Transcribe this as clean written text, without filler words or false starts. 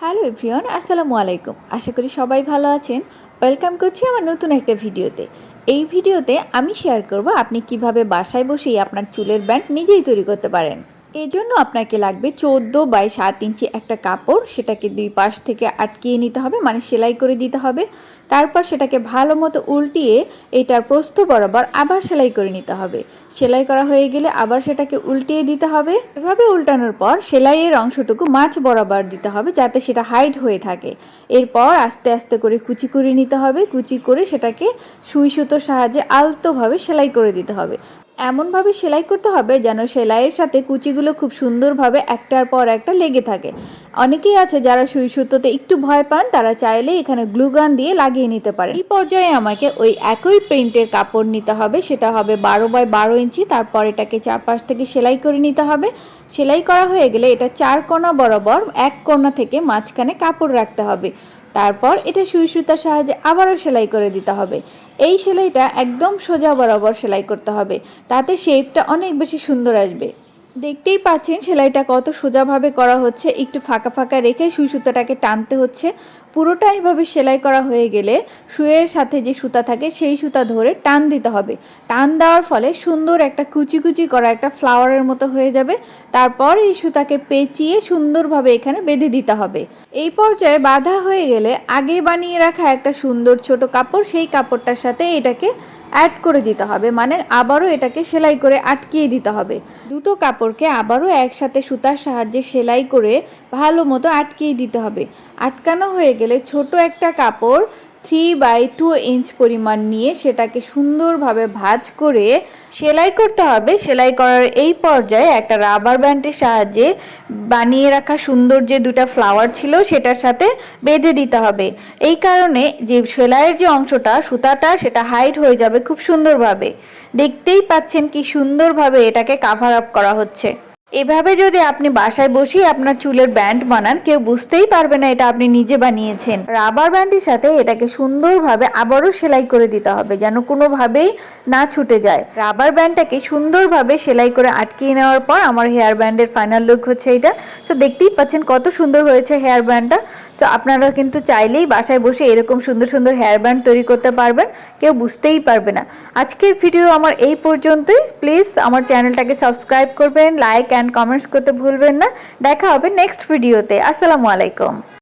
Hello everyone, আসসালামু আলাইকুম। আশা করি সবাই ভালো আছেন। ওয়েলকাম করছি আমার নতুন একটা ভিডিওতে। এই ভিডিওতে আমি শেয়ার করব আপনি কিভাবে বাসায় বসেই আপনার চুলের ব্যান্ড নিজেই তৈরি করতে পারেন। এই জন্য আপনাকে লাগবে 14 বাই 7 ইঞ্চি একটা কাপড়। সেটাকে দুই পাশ থেকে আটকিয়ে নিতে হবে, মানে সেলাই করে দিতে হবে। তারপর সেটাকে ভালো মতো উল্টিয়ে এটার প্রস্থ বরাবর আবার সেলাই করে নিতে হবে। সেলাই করা হয়ে গেলে আবার সেটাকে উল্টিয়ে দিতে হবে। এভাবে উল্টানোর পর সেলাইয়ের অংশটুকু মাঝ বরাবর দিতে হবে যাতে সেটা হাইড হয়ে থাকে। এরপর আস্তে আস্তে করে কুচি করে নিতে হবে। কুচি করে সেটাকে সুই সুতোর সাহায্যে আলতোভাবে সেলাই করে দিতে হবে। এমনভাবে সেলাই করতে হবে যেন সেলাইয়ের সাথে কুচিগুলো খুব সুন্দরভাবে একটার পর একটা লেগে থাকে। অনেকেই আছে যারা সুই সুতোতে একটু ভয় পান, তারা চাইলে এখানে গ্লুগান দিয়ে লাগিয়ে নিতে পারে। এই পর্যায়ে আমাকে ওই একই প্রিন্টের কাপড় নিতে হবে, সেটা হবে 12 বাই 12 ইঞ্চি। তারপর এটাকে চারপাশ থেকে সেলাই করে নিতে হবে। সেলাই করা হয়ে গেলে এটা 4 কোণা বরাবর এক কোণা থেকে মাঝখানে কাপড় রাখতে হবে। তারপর এটা সুই সুতার সাহায্যে আবারও সেলাই করে দিতে হবে। এই সেলাইটা একদম সোজা বরাবর সেলাই করতে হবে, তাতে শেপটা অনেক বেশি সুন্দর আসবে। দেখতেই পাচ্ছেন সেলাইটা কত সোজাভাবে করা হচ্ছে। একটু ফাঁকা ফাঁকা রেখে সুই সুতাটাকে টানতে হচ্ছে। পুরোটা এইভাবে সেলাই করা হয়ে গেলে সুইয়ের সাথে যে সুতা থাকে সেই সুতা ধরে টান দিতে হবে। টান দেওয়ার ফলে সুন্দর একটা কুচি কুচি করা একটা ফ্লাওয়ারের মতো হয়ে যাবে। তারপর এই সুতাকে পেঁচিয়ে সুন্দরভাবে এখানে বেঁধে দিতে হবে। এই পর্যায়ে বাঁধা হয়ে গেলে আগে বানিয়ে রাখা একটা সুন্দর ছোট কাপড়, সেই কাপড়টার সাথে এটাকে অ্যাড করে দিতে হবে, মানে আবারও এটাকে সেলাই করে আটকিয়ে দিতে হবে। দুটো কাপড়কে আবারও একসাথে সুতার সাহায্যে সেলাই করে ভালো মতো আটকিয়ে দিতে হবে। আটকানো হয়ে গেলে ছোট একটা কাপড় 3/2 ইঞ্চ পরিমাণ নিয়ে সেটাকে সুন্দরভাবে ভাঁজ করে সেলাই করতে হবে। সেলাই করার এই পর্যায়ে একটা রাবার ব্যান্ডের সাহায্যে বানিয়ে রাখা সুন্দর যে দুটা ফ্লাওয়ার ছিল সেটার সাথে বেঁধে দিতে হবে। এই কারণে যে সেলাইয়ের যে অংশটা সুতাটা সেটা হাইড হয়ে যাবে খুব সুন্দরভাবে। দেখতেই পাচ্ছেন কি সুন্দরভাবে এটাকে কাভার আপ করা হচ্ছে। এভাবে যদি আপনি বাসায় বসেই আপনার চুলের ব্যান্ড বানান, কেউ বুঝতেই পারবে না এটা আপনি নিজে বানিয়েছেন। রাবার ব্যান্ডের সাথে এটাকে সুন্দরভাবে আবারও সেলাই করে দিতে হবে যেন কোনোভাবেই না ছুটে যায়। রাবার ব্যান্ডটাকে সুন্দরভাবে সেলাই করে আটকিয়ে নেওয়ার পর আমার হেয়ার ব্যান্ডের ফাইনাল লুক হচ্ছে এটা। সো দেখতেই পাচ্ছেন কত সুন্দর হয়েছে হেয়ার ব্যান্ডটা। সো আপনারা কিন্তু চাইলেই বাসায় বসে এরকম সুন্দর সুন্দর হেয়ার ব্যান্ড তৈরি করতে পারবেন, কেউ বুঝতেই পারবে না। আজকের ভিডিও আমার এই পর্যন্তই। প্লিজ আমার চ্যানেলটাকে সাবস্ক্রাইব করবেন, লাইক অ্যান্ড কমেন্টস করতে ভুলবেন না। দেখা হবে নেক্সট ভিডিওতে। আসসালামু আলাইকুম।